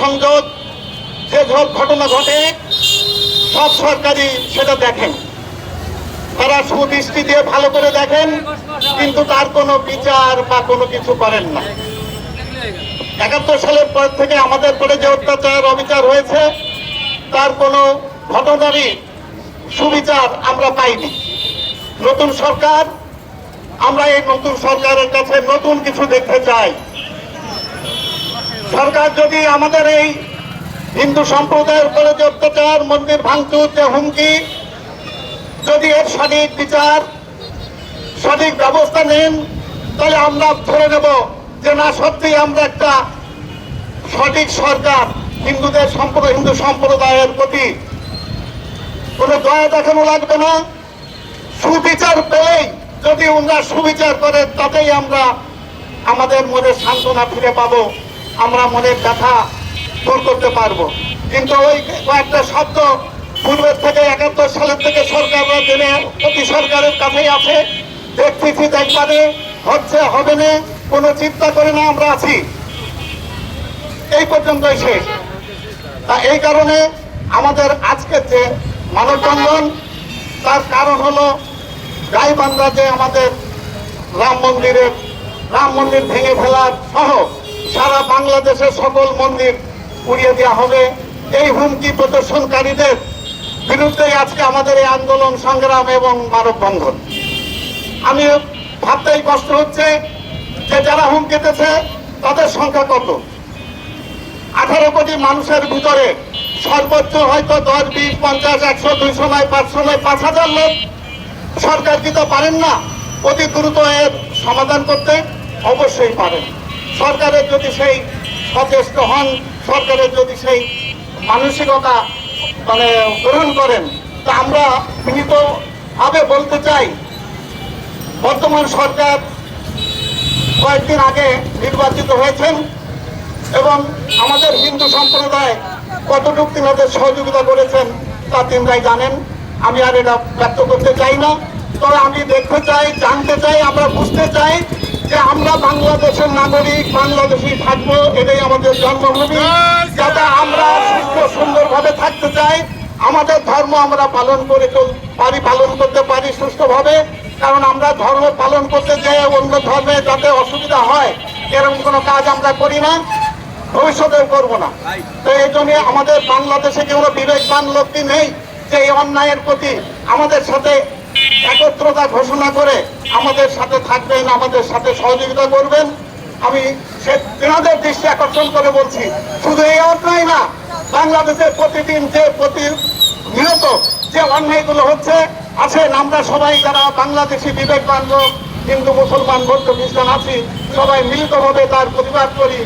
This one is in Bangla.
সংযোগ যে সব ঘটনা ঘটে সব সরকারই সেটা দেখেন, তারা সুদৃষ্টি দিয়ে ভালো করে দেখেন, কিন্তু তার কোনো বিচার বা কোনো কিছু করেন না। ৭১ সালের পর থেকে আমাদের পরে যে অত্যাচার অবিচার হয়েছে তার কোনো ঘটনারই সুবিচার আমরা পাইনি। নতুন সরকার, আমরা এই নতুন সরকারের কাছে নতুন কিছু দেখতে চাই। সরকার যদি আমাদের এই হিন্দু সম্প্রদায়ের উপরে যে অত্যাচার, মন্দির ভাঙচুর, যে হুমকি, যদি এর সঠিক বিচার সঠিক ব্যবস্থা নেন, তাহলে আমরা ধরে নেব যে না, সত্যি আমরা একটা সঠিক সরকার। হিন্দুদের হিন্দু সম্প্রদায়ের প্রতি কোনো দয়া দেখানো লাগবে না। সুবিচার পেলেই যদি ওনারা সুবিচার করে, তাতেই আমরা আমাদের মনে সান্ত্বনা ফিরে পাবো, আমরা মনের ব্যথা দূর করতে পারবো। কিন্তু ওই কয়েকটা শব্দ পূর্বের থেকে ৭১ সালের থেকে সরকাররা জেনে প্রতি সরকারের কাছেই আছে, দেখতেছি দেখবারে, হচ্ছে হবে না, কোনো চিন্তা করে না, আমরা আছি, এই পর্যন্তই শেষ। তা এই কারণে আমাদের আজকের যে মানববন্ধন, তার কারণ হলো গাইবান্ধা যে আমাদের রাম মন্দির ভেঙে ফেলার সহ সারা বাংলাদেশের সকল মন্দির উড়িয়ে দেওয়া হবে, এই হুমকি প্রদর্শনকারীদের বিরুদ্ধে আজকে আমাদের এই আন্দোলন সংগ্রাম এবং মানববন্ধন। আমি ভাবতেই কষ্ট হচ্ছে যে যারা হুমকি দিতেছে তাদের সংখ্যা কত। 18 কোটি মানুষের ভিতরে সর্বোচ্চ হয়তো 10, 20, 50, 100, 200 নয়, 500 নয়, 5000 লোক। সরকার কি তো পারেন না অতি দ্রুত এর সমাধান করতে? অবশ্যই পারেন। সরকারের যদি সেই সচেষ্ট হন, সরকারের যদি সেই মানসিকতা গ্রহণ করেন, তা আমরা বিনীতভাবে বলতে চাই, বর্তমান সরকার কয়েকদিন আগে নির্বাচিত হয়েছেন এবং আমাদের হিন্দু সম্প্রদায় কতটুকু তিনাদের সহযোগিতা করেছেন তা তিনরাই জানেন। আমি আর এটা ব্যক্ত করতে চাই না। তবে আমি দেখতে চাই, জানতে চাই, আমরা বুঝতে চাই যে আমরা বাংলাদেশের নাগরিক, বাংলাদেশী থাকবো, এটাই আমাদের জন্মভূমি। যাতে আমরা সুস্থ সুন্দরভাবে থাকতে চাই, আমাদের ধর্ম আমরা পালন করতে পারি সুস্থভাবে। কারণ আমরা ধর্ম পালন করতে যেয়ে অন্য ধর্মে যাতে অসুবিধা হয় এরকম কোনো কাজ আমরা করি না, ভবিষ্যতেও করবো না। তো এই জন্য আমাদের বাংলাদেশে কোনো বিবেকবান লোকটি নেই যে এই অন্যায়ের প্রতি আমাদের সাথে একত্রতা ঘোষণা করে আমাদের সাথে থাকবেন, আমাদের সাথে সহযোগিতা করবেন। আমি তেনাদের দৃষ্টি আকর্ষণ করে বলছি, শুধু এই অন্যায় না, বাংলাদেশের প্রতিদিন যে নিহত যে অন্যায়গুলো হচ্ছে, আছেন আমরা সবাই যারা বাংলাদেশি বিবেকবান লোক, হিন্দু, মুসলমান, বৌদ্ধ, খ্রিস্টান আছি, সবাই মিলিতভাবে তার প্রতিবাদ করি।